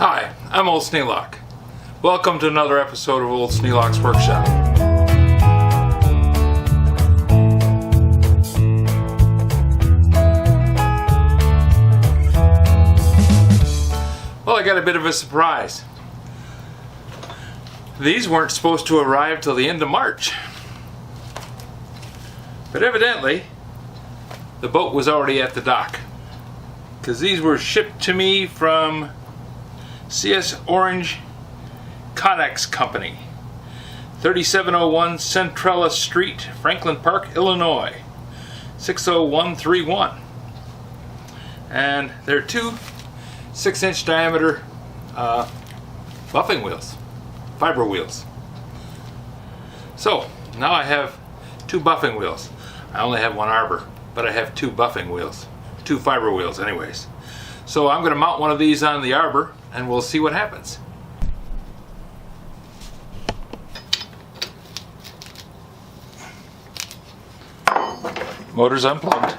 Hi, I'm Old Sneelock. Welcome to another episode of Old Sneelock's Workshop. Well, I got a bit of a surprise. These weren't supposed to arrive till the end of March. But evidently, the boat was already at the dock. Because these were shipped to me from CS Orange Codex Company, 3701 Centrella Street, Franklin Park, Illinois, 60131. And they're two 6-inch diameter buffing wheels, fiber wheels. So now I have two buffing wheels. I only have one arbor, but I have two buffing wheels, two fiber wheels anyways. So I'm going to mount one of these on the arbor and we'll see what happens. Motor's unplugged.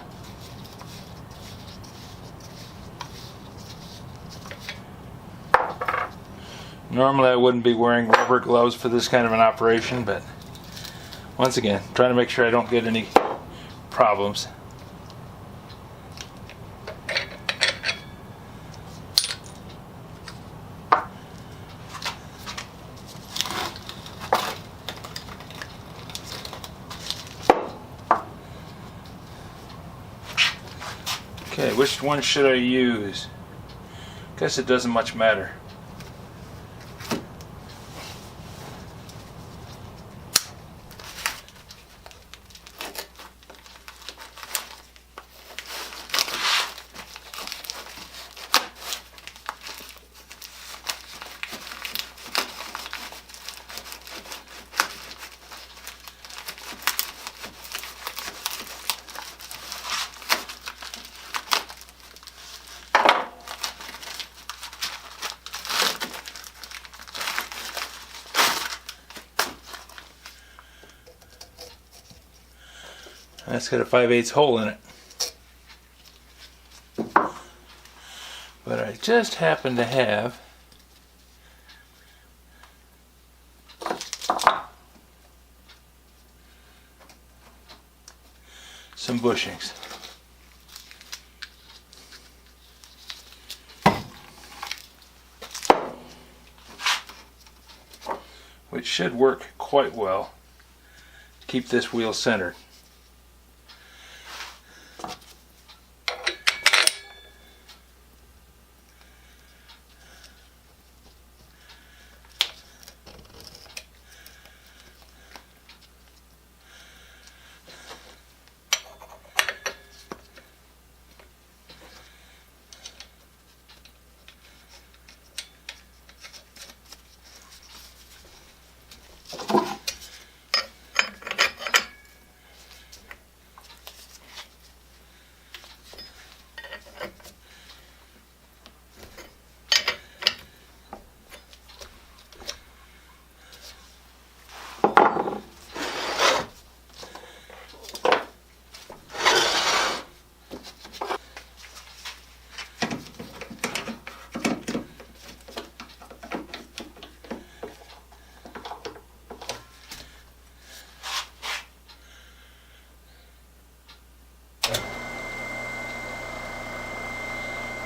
Normally I wouldn't be wearing rubber gloves for this kind of an operation, but once again, trying to make sure I don't get any problems. Okay, which one should I use? Guess it doesn't much matter. That's got a 5/8 hole in it. But I just happen to have some bushings. Which should work quite well to keep this wheel centered.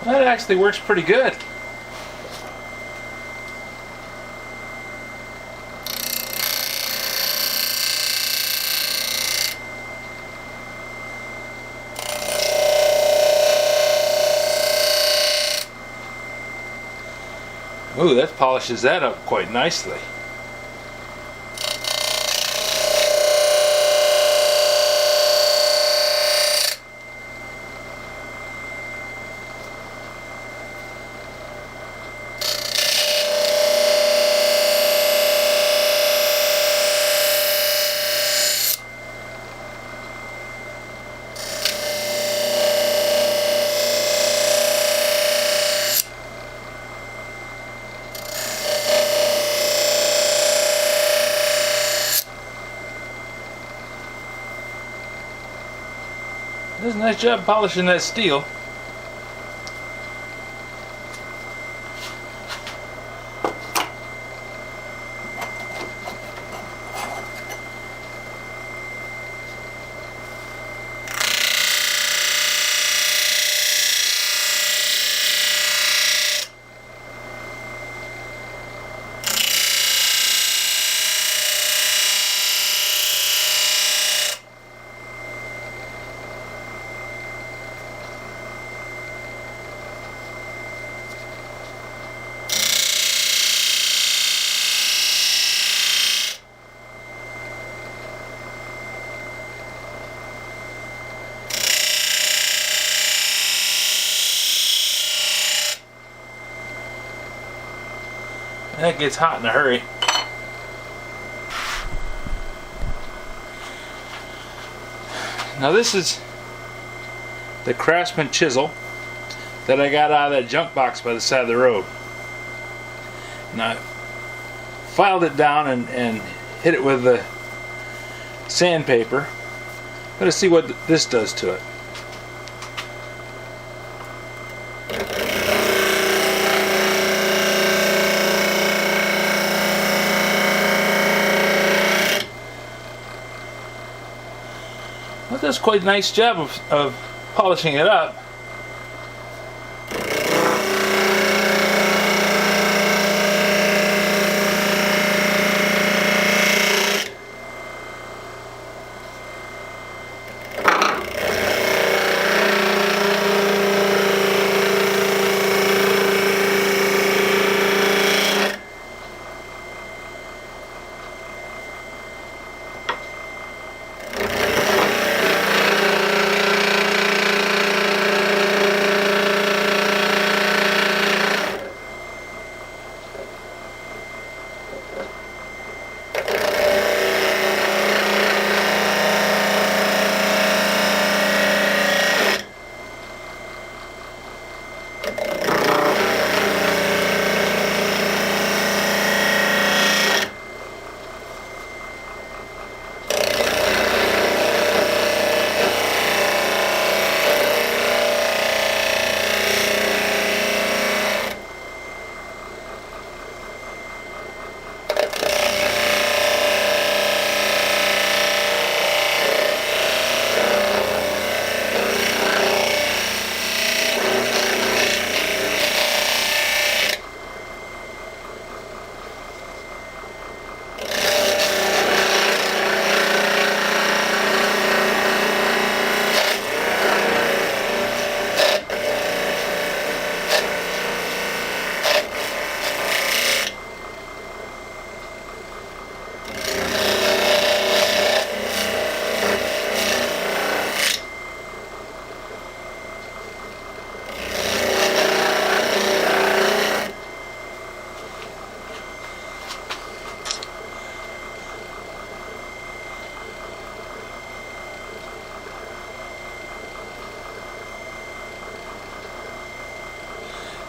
That actually works pretty good. Ooh, that polishes that up quite nicely. Does a nice job polishing that steel. That gets hot in a hurry. Now this is the Craftsman chisel that I got out of that junk box by the side of the road. And I filed it down and hit it with the sandpaper. Let's see what this does to it. Well, it does quite a nice job of polishing it up.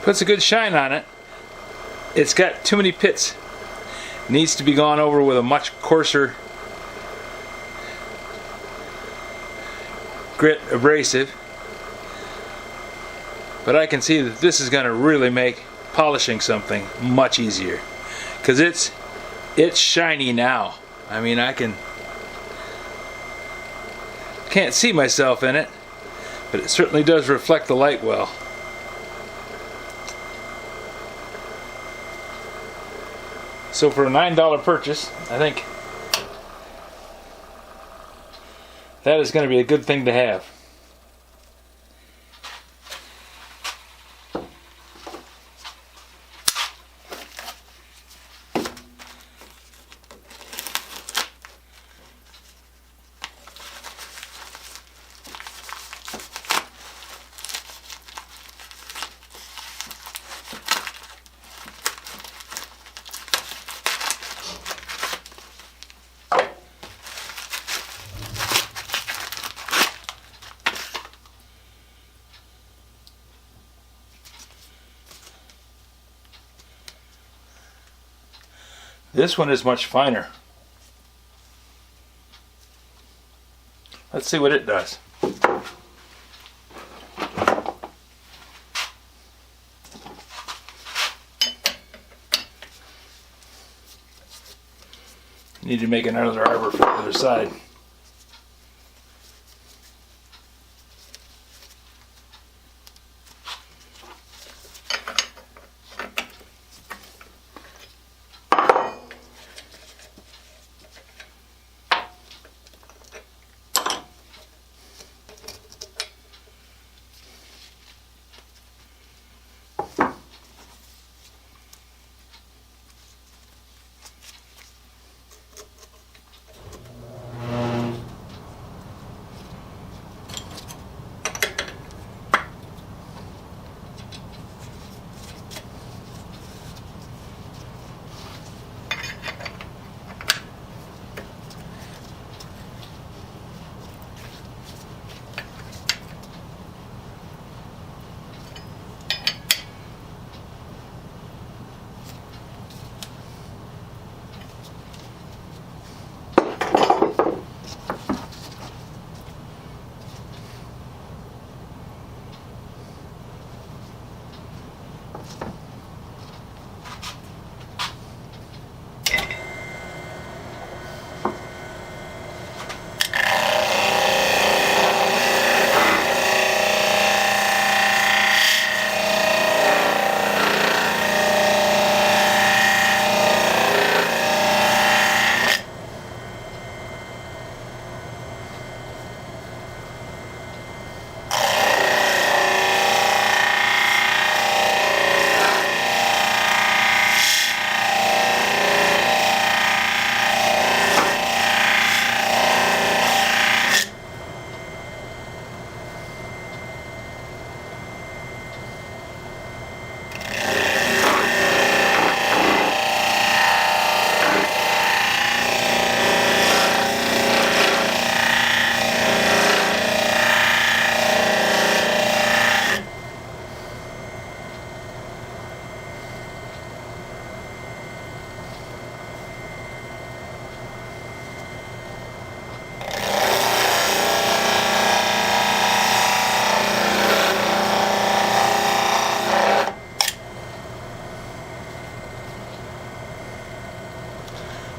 Puts a good shine on it. It's got too many pits. Needs to be gone over with a much coarser grit abrasive. But I can see that this is going to really make polishing something much easier, because it's shiny now. I mean, can't see myself in it, but it certainly does reflect the light well. So for a $9 purchase, I think that is going to be a good thing to have. This one is much finer. Let's see what it does. Need to make another arbor for the other side.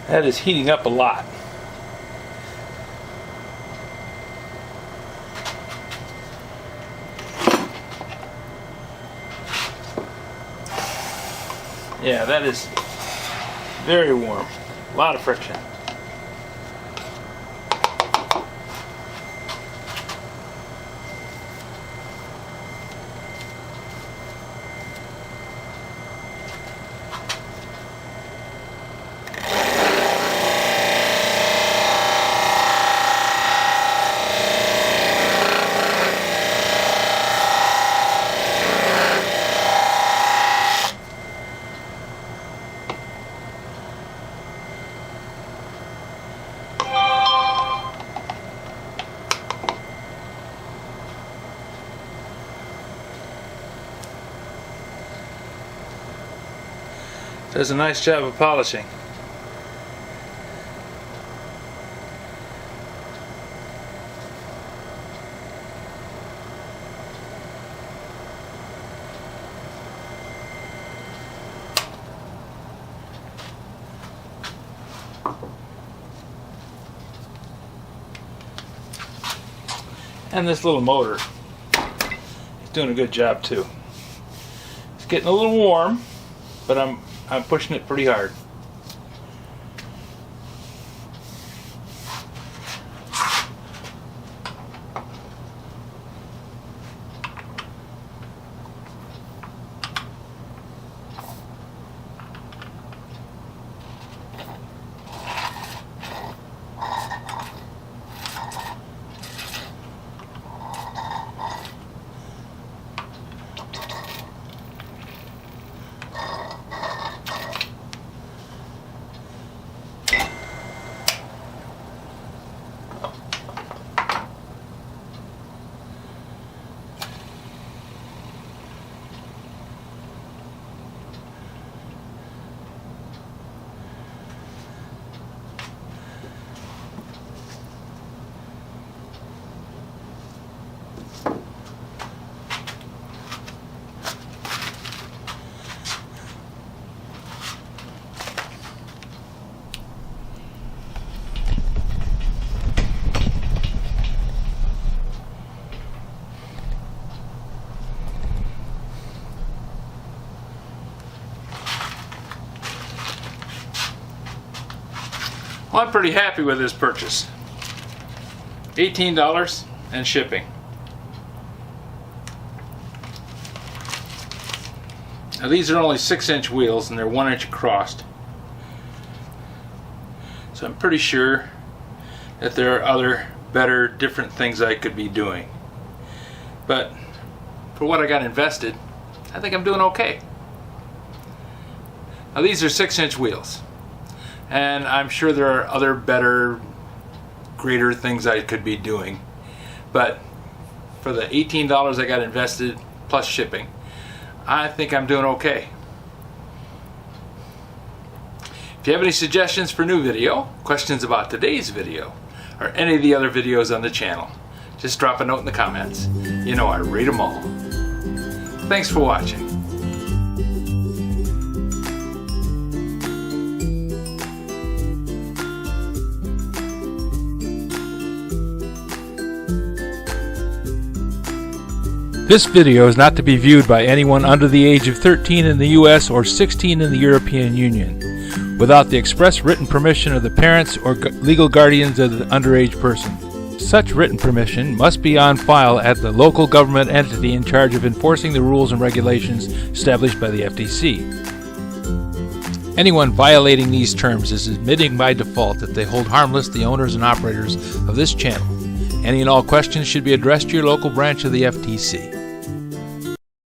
That is heating up a lot. Yeah, that is very warm. A lot of friction. Does a nice job of polishing. And this little motor is doing a good job too. It's getting a little warm, but I'm pushing it pretty hard. Well, I'm pretty happy with this purchase. $18 and shipping. Now these are only 6-inch wheels and they're 1 inch across. So I'm pretty sure that there are other better, different things I could be doing. But for what I got invested, I think I'm doing okay. Now these are 6-inch wheels. And I'm sure there are other better, greater things I could be doing. But for the $18 I got invested, plus shipping, I think I'm doing okay. If you have any suggestions for new video, questions about today's video, or any of the other videos on the channel, just drop a note in the comments. You know I read them all. Thanks for watching. This video is not to be viewed by anyone under the age of 13 in the U.S. or 16 in the European Union, without the express written permission of the parents or legal guardians of the underage person. Such written permission must be on file at the local government entity in charge of enforcing the rules and regulations established by the FTC. Anyone violating these terms is admitting by default that they hold harmless the owners and operators of this channel. Any and all questions should be addressed to your local branch of the FTC.